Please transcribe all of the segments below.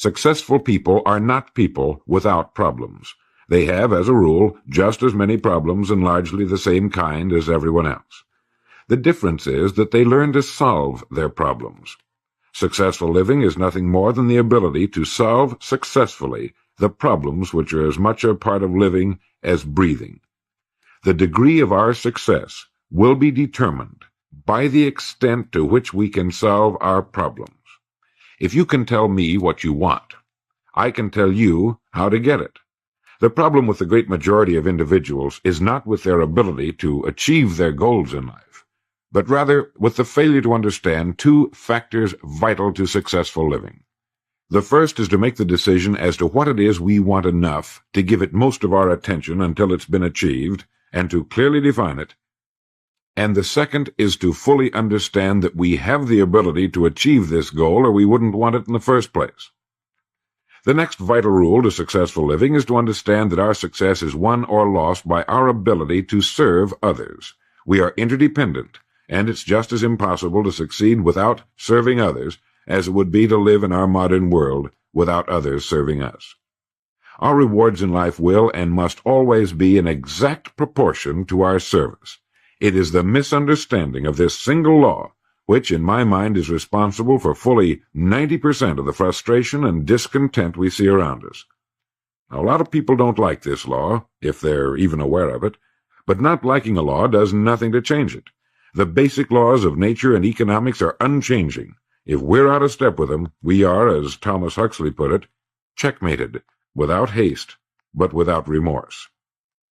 Successful people are not people without problems. They have, as a rule, just as many problems and largely the same kind as everyone else. The difference is that they learn to solve their problems. Successful living is nothing more than the ability to solve successfully the problems which are as much a part of living as breathing. The degree of our success will be determined by the extent to which we can solve our problems. If you can tell me what you want, I can tell you how to get it. The problem with the great majority of individuals is not with their ability to achieve their goals in life, but rather with the failure to understand two factors vital to successful living. The first is to make the decision as to what it is we want enough to give it most of our attention until it's been achieved, and to clearly define it. And the second is to fully understand that we have the ability to achieve this goal, or we wouldn't want it in the first place. The next vital rule to successful living is to understand that our success is won or lost by our ability to serve others. We are interdependent, and it's just as impossible to succeed without serving others as it would be to live in our modern world without others serving us. Our rewards in life will and must always be in exact proportion to our service. It is the misunderstanding of this single law which, in my mind, is responsible for fully 90% of the frustration and discontent we see around us. Now, a lot of people don't like this law, if they're even aware of it, but not liking a law does nothing to change it. The basic laws of nature and economics are unchanging. If we're out of step with them, we are, as Thomas Huxley put it, checkmated, without haste, but without remorse.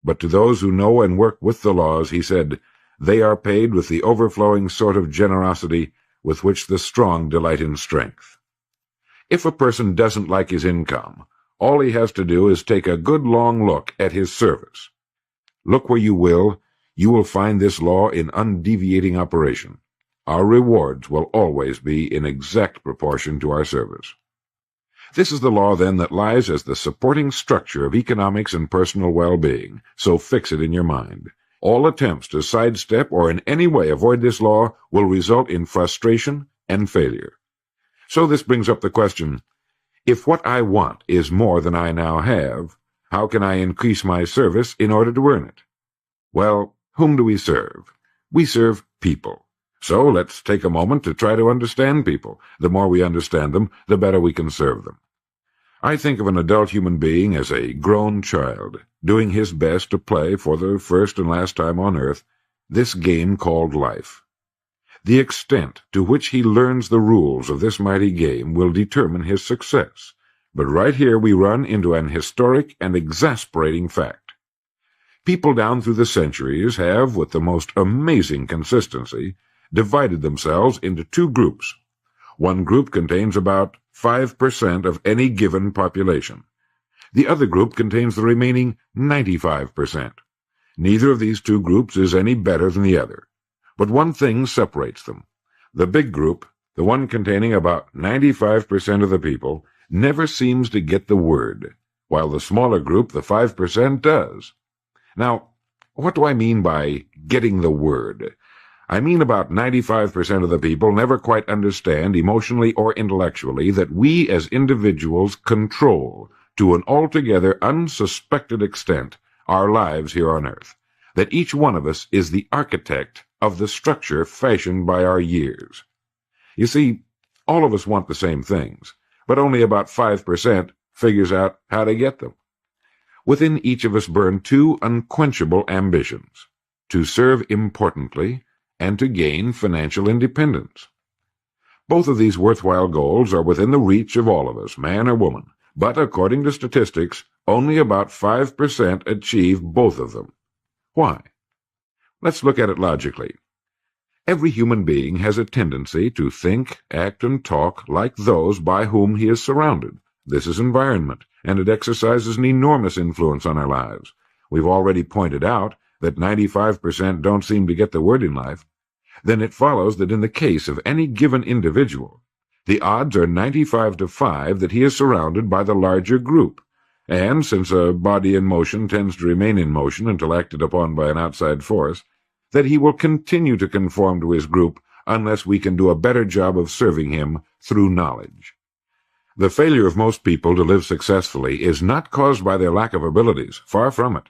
But to those who know and work with the laws, he said, they are paid with the overflowing sort of generosity with which the strong delight in strength. If a person doesn't like his income, all he has to do is take a good long look at his service. Look where you will find this law in undeviating operation. Our rewards will always be in exact proportion to our service. This is the law, then, that lies as the supporting structure of economics and personal well-being, so fix it in your mind. All attempts to sidestep or in any way avoid this law will result in frustration and failure. So this brings up the question, if what I want is more than I now have, how can I increase my service in order to earn it? Well, whom do we serve? We serve people. So let's take a moment to try to understand people. The more we understand them, the better we can serve them. I think of an adult human being as a grown child, doing his best to play for the first and last time on earth this game called life. The extent to which he learns the rules of this mighty game will determine his success. But right here we run into an historic and exasperating fact. People down through the centuries have, with the most amazing consistency, divided themselves into two groups. One group contains about 5% of any given population. The other group contains the remaining 95%. Neither of these two groups is any better than the other. But one thing separates them. The big group, the one containing about 95% of the people, never seems to get the word, while the smaller group, the 5%, does. Now, what do I mean by getting the word? I mean about 95% of the people never quite understand, emotionally or intellectually, that we as individuals control, to an altogether unsuspected extent, our lives here on earth, that each one of us is the architect of the structure fashioned by our years. You see, all of us want the same things, but only about 5% figures out how to get them. Within each of us burn two unquenchable ambitions: to serve importantly and to gain financial independence. Both of these worthwhile goals are within the reach of all of us, man or woman, but according to statistics, only about 5% achieve both of them. Why? Let's look at it logically. Every human being has a tendency to think, act, and talk like those by whom he is surrounded. This is environment, and it exercises an enormous influence on our lives. We've already pointed out that 95% don't seem to get the word in life. Then it follows that in the case of any given individual, the odds are 95 to 5 that he is surrounded by the larger group. And since a body in motion tends to remain in motion until acted upon by an outside force, that he will continue to conform to his group unless we can do a better job of serving him through knowledge. The failure of most people to live successfully is not caused by their lack of abilities, far from it,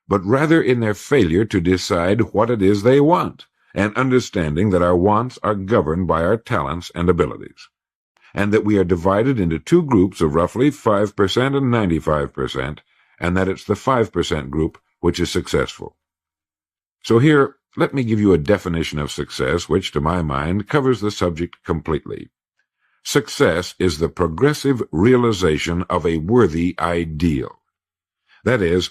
but rather in their failure to decide what it is they want, and understanding that our wants are governed by our talents and abilities, and that we are divided into two groups of roughly 5% and 95%, and that it's the 5% group which is successful. So here, let me give you a definition of success which, to my mind, covers the subject completely. Success is the progressive realization of a worthy ideal. That is,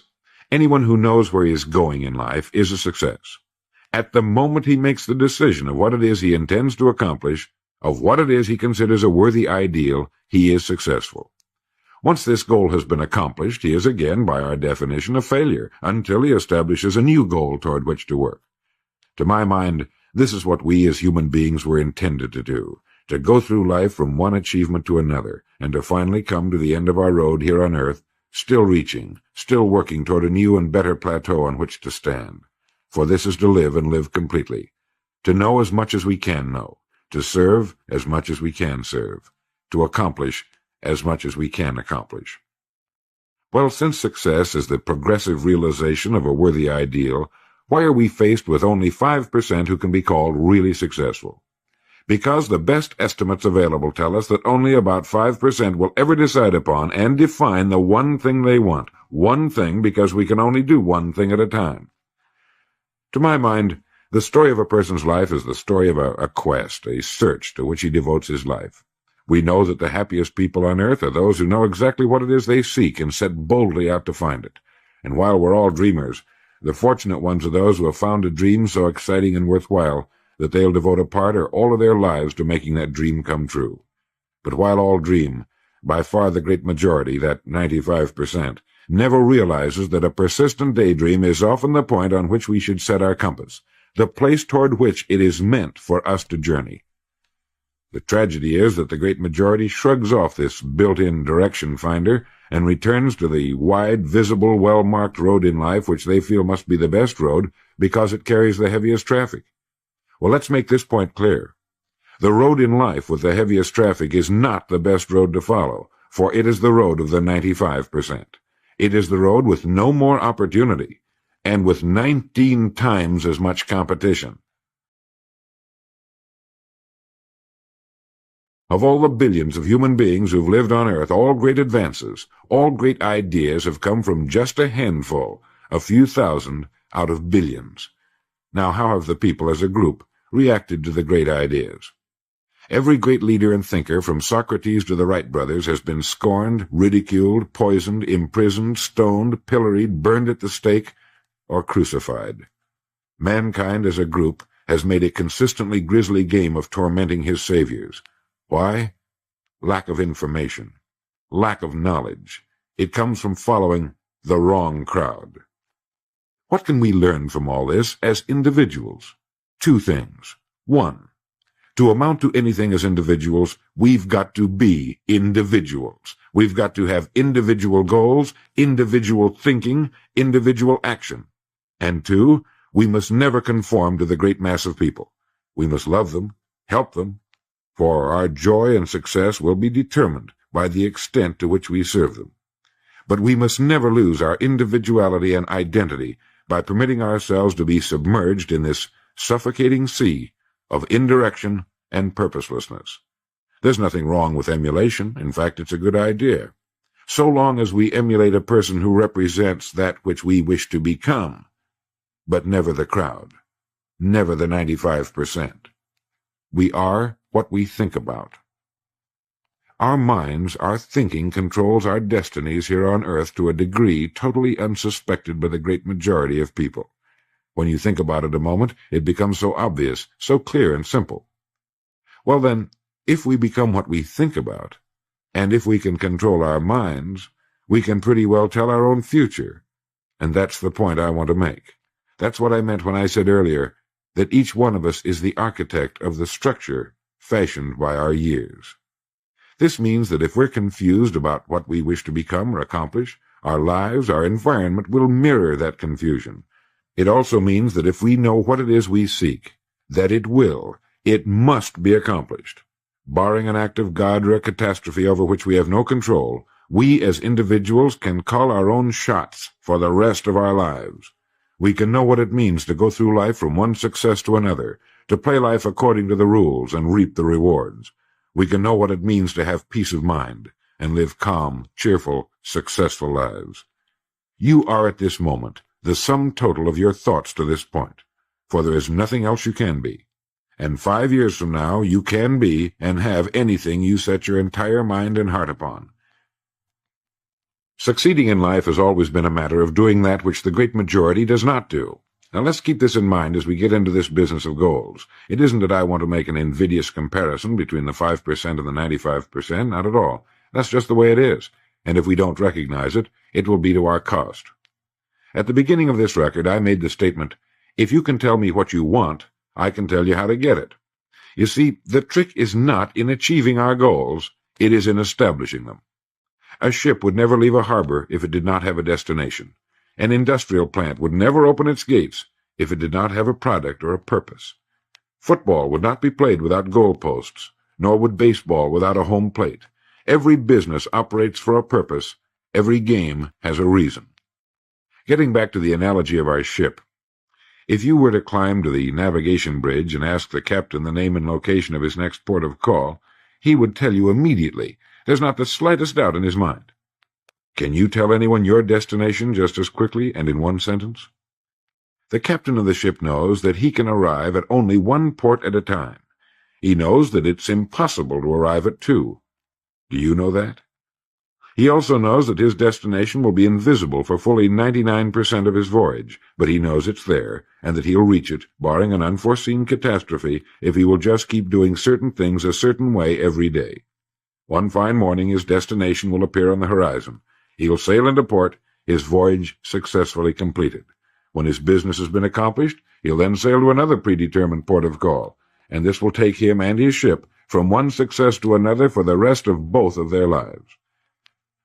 anyone who knows where he is going in life is a success. At the moment he makes the decision of what it is he intends to accomplish, of what it is he considers a worthy ideal, he is successful. Once this goal has been accomplished, he is again, by our definition, a failure, until he establishes a new goal toward which to work. To my mind, this is what we as human beings were intended to do, to go through life from one achievement to another, and to finally come to the end of our road here on earth, still reaching, still working toward a new and better plateau on which to stand. For this is to live and live completely, to know as much as we can know, to serve as much as we can serve, to accomplish as much as we can accomplish. Well, since success is the progressive realization of a worthy ideal, why are we faced with only 5% who can be called really successful? Because the best estimates available tell us that only about 5% will ever decide upon and define the one thing they want, one thing because we can only do one thing at a time. To my mind, the story of a person's life is the story of a quest, a search to which he devotes his life. We know that the happiest people on earth are those who know exactly what it is they seek and set boldly out to find it. And while we're all dreamers, the fortunate ones are those who have found a dream so exciting and worthwhile that they'll devote a part or all of their lives to making that dream come true. But while all dream, by far the great majority, that 95%, never realizes that a persistent daydream is often the point on which we should set our compass, the place toward which it is meant for us to journey. The tragedy is that the great majority shrugs off this built-in direction finder and returns to the wide, visible, well-marked road in life which they feel must be the best road because it carries the heaviest traffic. Well, let's make this point clear. The road in life with the heaviest traffic is not the best road to follow, for it is the road of the 95%. It is the road with no more opportunity, and with 19 times as much competition. Of all the billions of human beings who've lived on Earth, all great advances, all great ideas have come from just a handful, a few thousand out of billions. Now, how have the people as a group reacted to the great ideas? Every great leader and thinker, from Socrates to the Wright brothers, has been scorned, ridiculed, poisoned, imprisoned, stoned, pilloried, burned at the stake, or crucified. Mankind as a group has made a consistently grisly game of tormenting his saviors. Why? Lack of information. Lack of knowledge. It comes from following the wrong crowd. What can we learn from all this as individuals? Two things. One, to amount to anything as individuals, we've got to be individuals. We've got to have individual goals, individual thinking, individual action. And two, we must never conform to the great mass of people. We must love them, help them, for our joy and success will be determined by the extent to which we serve them. But we must never lose our individuality and identity by permitting ourselves to be submerged in this suffocating sea of indirection and purposelessness. There's nothing wrong with emulation. In fact, it's a good idea, so long as we emulate a person who represents that which we wish to become, but never the crowd, never the 95%. We are what we think about. Our minds, our thinking controls our destinies here on earth to a degree totally unsuspected by the great majority of people. When you think about it a moment, it becomes so obvious, so clear and simple. Well then, if we become what we think about, and if we can control our minds, we can pretty well tell our own future. And that's the point I want to make. That's what I meant when I said earlier that each one of us is the architect of the structure fashioned by our years. This means that if we're confused about what we wish to become or accomplish, our lives, our environment will mirror that confusion. It also means that if we know what it is we seek, that it must be accomplished. Barring an act of God or a catastrophe over which we have no control, we as individuals can call our own shots for the rest of our lives. We can know what it means to go through life from one success to another, to play life according to the rules and reap the rewards. We can know what it means to have peace of mind and live calm, cheerful, successful lives. You are at this moment the sum total of your thoughts to this point, for there is nothing else you can be. And 5 years from now you can be and have anything you set your entire mind and heart upon. Succeeding in life has always been a matter of doing that which the great majority does not do. Now let's keep this in mind as we get into this business of goals. It isn't that I want to make an invidious comparison between the 5% and the 95%, not at all. That's just the way it is, and if we don't recognize it, it will be to our cost. At the beginning of this record, I made the statement, if you can tell me what you want, I can tell you how to get it. You see, the trick is not in achieving our goals, it is in establishing them. A ship would never leave a harbor if it did not have a destination. An industrial plant would never open its gates if it did not have a product or a purpose. Football would not be played without goalposts, nor would baseball without a home plate. Every business operates for a purpose. Every game has a reason. Getting back to the analogy of our ship, if you were to climb to the navigation bridge and ask the captain the name and location of his next port of call, he would tell you immediately. There's not the slightest doubt in his mind. Can you tell anyone your destination just as quickly and in one sentence? The captain of the ship knows that he can arrive at only one port at a time. He knows that it's impossible to arrive at two. Do you know that? He also knows that his destination will be invisible for fully 99% of his voyage, but he knows it's there, and that he'll reach it, barring an unforeseen catastrophe, if he will just keep doing certain things a certain way every day. One fine morning his destination will appear on the horizon. He'll sail into port, his voyage successfully completed. When his business has been accomplished, he'll then sail to another predetermined port of call, and this will take him and his ship from one success to another for the rest of both of their lives.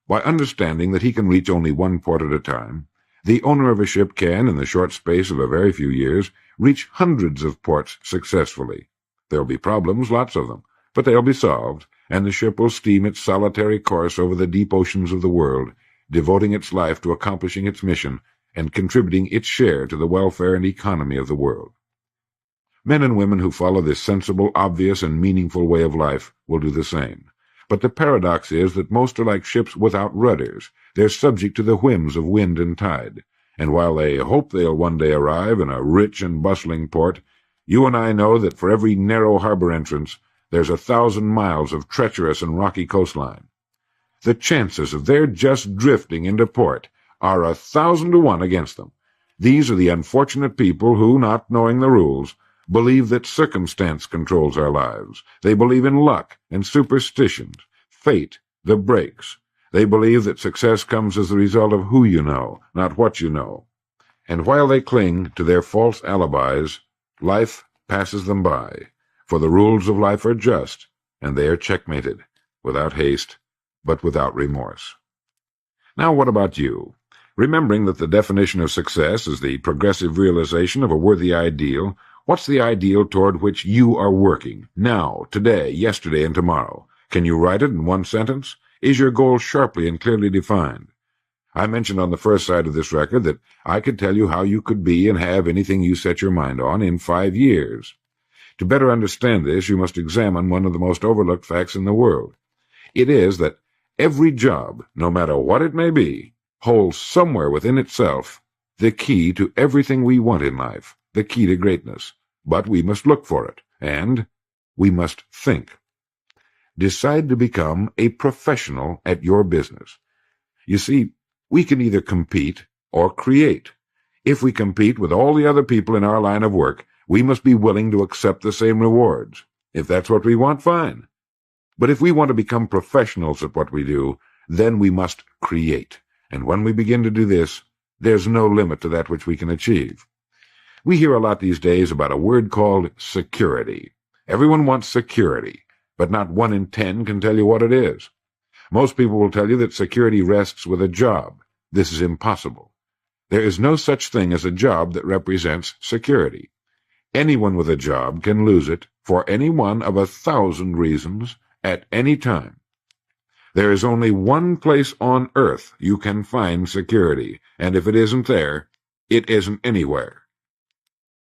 By understanding that he can reach only one port at a time, the owner of a ship can, in the short space of a very few years, reach hundreds of ports successfully. There'll be problems, lots of them, but they'll be solved, and the ship will steam its solitary course over the deep oceans of the world, devoting its life to accomplishing its mission and contributing its share to the welfare and economy of the world. Men and women who follow this sensible, obvious, and meaningful way of life will do the same. But the paradox is that most are like ships without rudders. They're subject to the whims of wind and tide, and while they hope they'll one day arrive in a rich and bustling port, you and I know that for every narrow harbor entrance there's 1,000 miles of treacherous and rocky coastline. The chances of their just drifting into port are 1,000 to 1 against them. These are the unfortunate people who, not knowing the rules, believe that circumstance controls our lives. They believe in luck and superstitions, fate, the breaks. They believe that success comes as the result of who you know, not what you know. And while they cling to their false alibis, life passes them by, for the rules of life are just, and they are checkmated, without haste, but without remorse. Now what about you? Remembering that the definition of success is the progressive realization of a worthy ideal, what's the ideal toward which you are working, now, today, yesterday, and tomorrow? Can you write it in one sentence? Is your goal sharply and clearly defined? I mentioned on the first side of this record that I could tell you how you could be and have anything you set your mind on in 5 years. To better understand this, you must examine one of the most overlooked facts in the world. It is that every job, no matter what it may be, holds somewhere within itself the key to everything we want in life, the key to greatness. But we must look for it, and we must think. Decide to become a professional at your business. You see, we can either compete or create. If we compete with all the other people in our line of work, we must be willing to accept the same rewards. If that's what we want, fine. But if we want to become professionals at what we do, then we must create. And when we begin to do this, there's no limit to that which we can achieve. We hear a lot these days about a word called security. Everyone wants security, but not 1 in 10 can tell you what it is. Most people will tell you that security rests with a job. This is impossible. There is no such thing as a job that represents security. Anyone with a job can lose it for any one of 1,000 reasons at any time. There is only one place on earth you can find security, and if it isn't there, it isn't anywhere.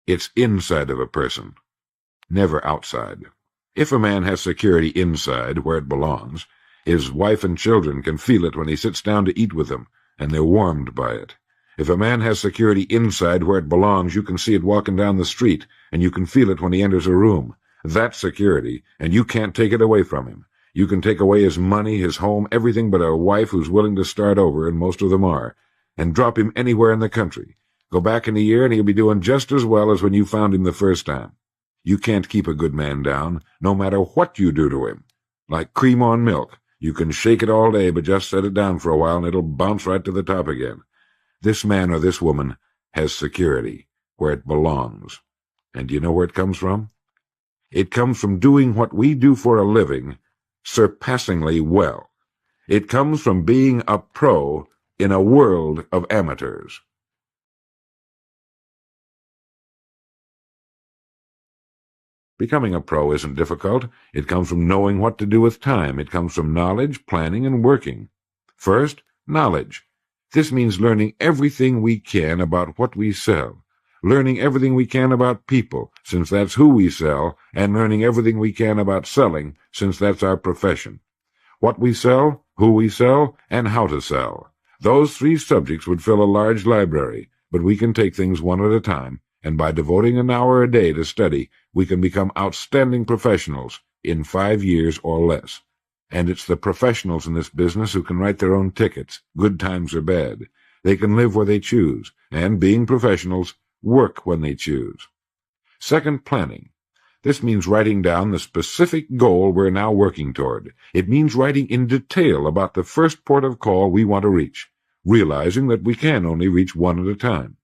It's inside of a person, never outside. If a man has security inside, where it belongs, his wife and children can feel it when he sits down to eat with them, and they're warmed by it. If a man has security inside, where it belongs, you can see it walking down the street, and you can feel it when he enters a room. That's security, and you can't take it away from him. You can take away his money, his home, everything but a wife who's willing to start over, and most of them are, and drop him anywhere in the country. Go back in a year, and he'll be doing just as well as when you found him the first time. You can't keep a good man down, no matter what you do to him. Like cream on milk. You can shake it all day, but just set it down for a while, and it'll bounce right to the top again. This man or this woman has security, where it belongs. And do you know where it comes from? It comes from doing what we do for a living surpassingly well. It comes from being a pro in a world of amateurs. Becoming a pro isn't difficult. It comes from knowing what to do with time. It comes from knowledge, planning, and working. First, knowledge. This means learning everything we can about what we sell, learning everything we can about people, since that's who we sell, and learning everything we can about selling, since that's our profession. What we sell, who we sell, and how to sell. Those 3 subjects would fill a large library, but we can take things one at a time, and by devoting an hour a day to study, we can become outstanding professionals in 5 years or less. And it's the professionals in this business who can write their own tickets, good times or bad. They can live where they choose, and, being professionals, work when they choose. Second, planning. This means writing down the specific goal we're now working toward. It means writing in detail about the first port of call we want to reach, realizing that we can only reach one at a time.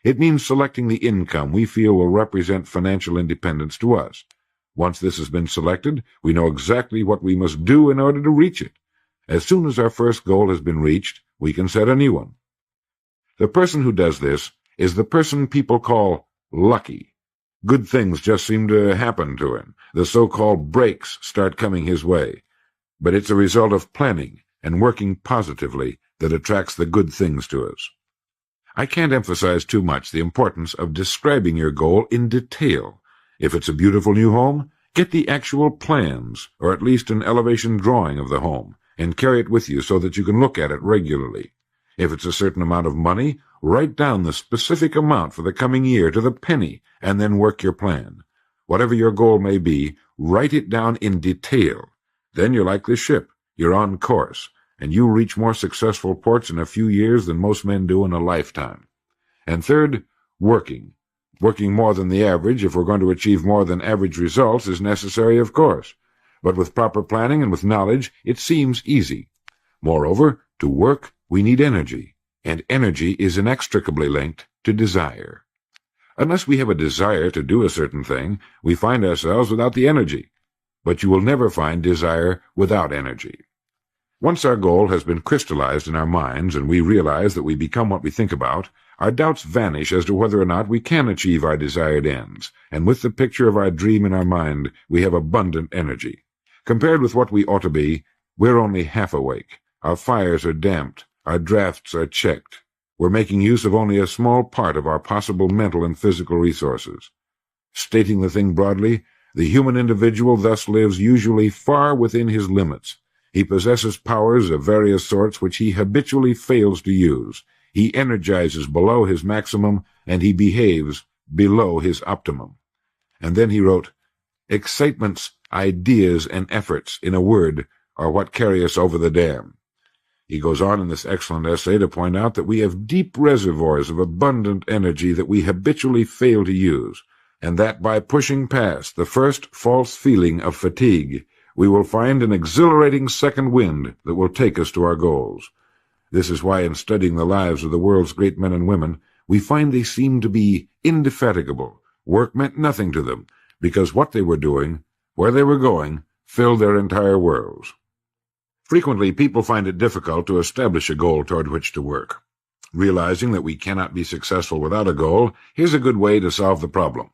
It means selecting the income we feel will represent financial independence to us. Once this has been selected, we know exactly what we must do in order to reach it. As soon as our first goal has been reached, we can set a new one. The person who does this is the person people call lucky. Good things just seem to happen to him. The so-called breaks start coming his way. But it's a result of planning and working positively that attracts the good things to us. I can't emphasize too much the importance of describing your goal in detail. If it's a beautiful new home, get the actual plans, or at least an elevation drawing of the home, and carry it with you so that you can look at it regularly. If it's a certain amount of money, write down the specific amount for the coming year to the penny, and then work your plan. Whatever your goal may be, write it down in detail. Then you're like the ship. You're on course, and you reach more successful ports in a few years than most men do in a lifetime. And third, working. Working more than the average, if we're going to achieve more than average results, is necessary, of course. But with proper planning and with knowledge, it seems easy. Moreover, to work, we need energy, and energy is inextricably linked to desire. Unless we have a desire to do a certain thing, we find ourselves without the energy. But you will never find desire without energy. Once our goal has been crystallized in our minds and we realize that we become what we think about, our doubts vanish as to whether or not we can achieve our desired ends, and with the picture of our dream in our mind, we have abundant energy. Compared with what we ought to be, we're only half awake. Our fires are damped. Our drafts are checked. We're making use of only a small part of our possible mental and physical resources. Stating the thing broadly, the human individual thus lives usually far within his limits. He possesses powers of various sorts which he habitually fails to use. He energizes below his maximum, and he behaves below his optimum. And then he wrote, "Excitements, ideas, and efforts, in a word, are what carry us over the dam." He goes on in this excellent essay to point out that we have deep reservoirs of abundant energy that we habitually fail to use, and that by pushing past the first false feeling of fatigue, we will find an exhilarating second wind that will take us to our goals. This is why in studying the lives of the world's great men and women, we find they seemed to be indefatigable. Work meant nothing to them, because what they were doing, where they were going, filled their entire worlds. Frequently, people find it difficult to establish a goal toward which to work. Realizing that we cannot be successful without a goal, here's a good way to solve the problem.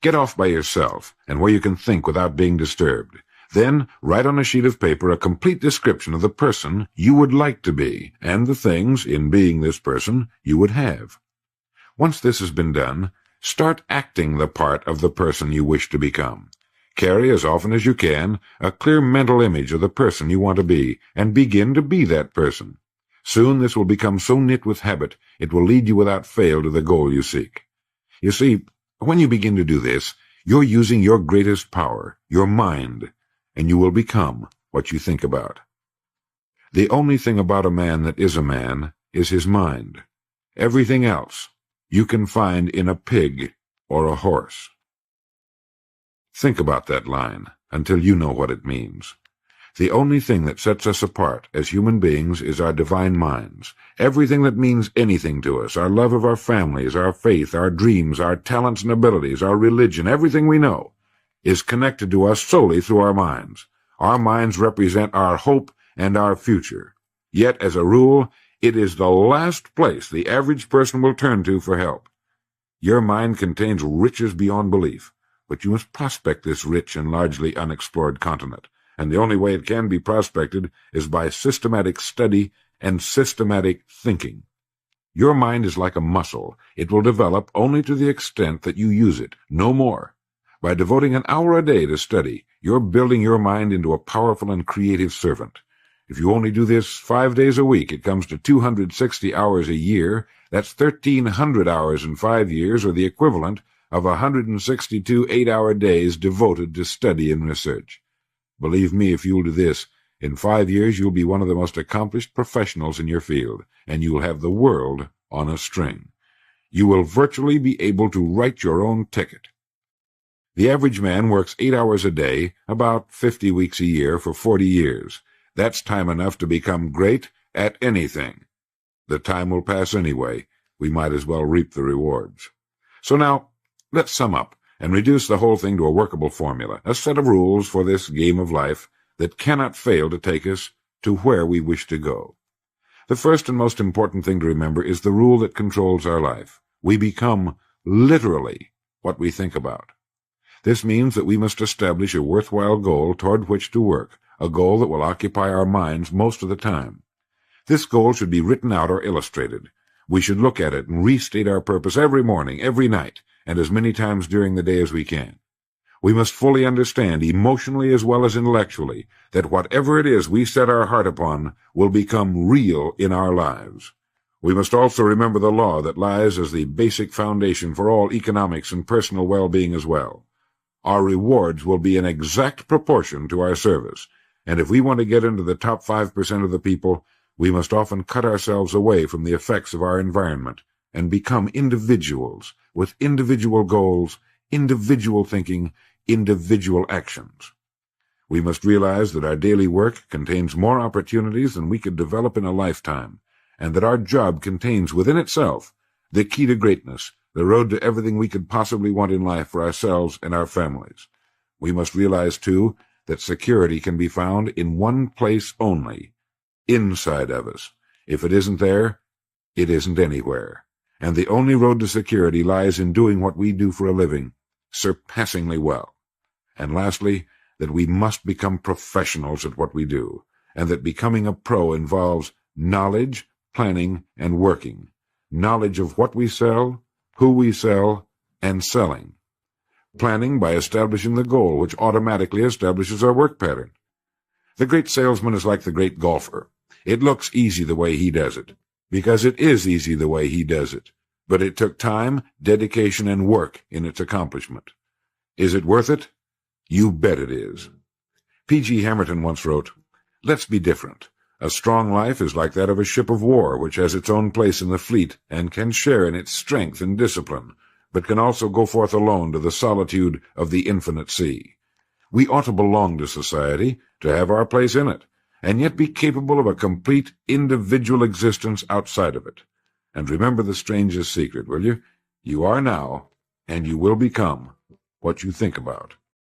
Get off by yourself, and where you can think without being disturbed. Then write on a sheet of paper a complete description of the person you would like to be, and the things, in being this person, you would have. Once this has been done, start acting the part of the person you wish to become. Carry, as often as you can, a clear mental image of the person you want to be, and begin to be that person. Soon this will become so knit with habit, it will lead you without fail to the goal you seek. You see, when you begin to do this, you're using your greatest power, your mind, and you will become what you think about. The only thing about a man that is a man is his mind. Everything else you can find in a pig or a horse. Think about that line until you know what it means. The only thing that sets us apart as human beings is our divine minds. Everything that means anything to us, our love of our families, our faith, our dreams, our talents and abilities, our religion, everything we know, is connected to us solely through our minds. Our minds represent our hope and our future. Yet, as a rule, it is the last place the average person will turn to for help. Your mind contains riches beyond belief, but you must prospect this rich and largely unexplored continent, and the only way it can be prospected is by systematic study and systematic thinking. Your mind is like a muscle. It will develop only to the extent that you use it, no more. By devoting an hour a day to study, you're building your mind into a powerful and creative servant. If you only do this 5 days a week, it comes to 260 hours a year. That's 1,300 hours in 5 years, or the equivalent of 162 8-hour days devoted to study and research. Believe me, if you'll do this, in 5 years you'll be one of the most accomplished professionals in your field, and you'll have the world on a string. You will virtually be able to write your own ticket. The average man works 8 hours a day, about 50 weeks a year, for 40 years. That's time enough to become great at anything. The time will pass anyway. We might as well reap the rewards. So now, let's sum up and reduce the whole thing to a workable formula, a set of rules for this game of life that cannot fail to take us to where we wish to go. The first and most important thing to remember is the rule that controls our life. We become literally what we think about. This means that we must establish a worthwhile goal toward which to work, a goal that will occupy our minds most of the time. This goal should be written out or illustrated. We should look at it and restate our purpose every morning, every night, and as many times during the day as we can. We must fully understand, emotionally as well as intellectually, that whatever it is we set our heart upon will become real in our lives. We must also remember the law that lies as the basic foundation for all economics and personal well-being as well. Our rewards will be in exact proportion to our service, and if we want to get into the top 5% of the people, we must often cut ourselves away from the effects of our environment and become individuals with individual goals, individual thinking, individual actions. We must realize that our daily work contains more opportunities than we could develop in a lifetime, and that our job contains within itself the key to greatness, the road to everything we could possibly want in life for ourselves and our families. We must realize, too, that security can be found in one place only, inside of us. If it isn't there, it isn't anywhere. And the only road to security lies in doing what we do for a living, surpassingly well. And lastly, that we must become professionals at what we do, and that becoming a pro involves knowledge, planning, and working. Knowledge of what we sell, who we sell, and selling. Planning by establishing the goal, which automatically establishes our work pattern. The great salesman is like the great golfer. It looks easy the way he does it, because it is easy the way he does it, but it took time, dedication, and work in its accomplishment. Is it worth it? You bet it is. P.G. Hamilton once wrote, "Let's be different. A strong life is like that of a ship of war, which has its own place in the fleet and can share in its strength and discipline, but can also go forth alone to the solitude of the infinite sea. We ought to belong to society, to have our place in it, and yet be capable of a complete individual existence outside of it. And remember the strangest secret, will you? You are now, and you will become, what you think about."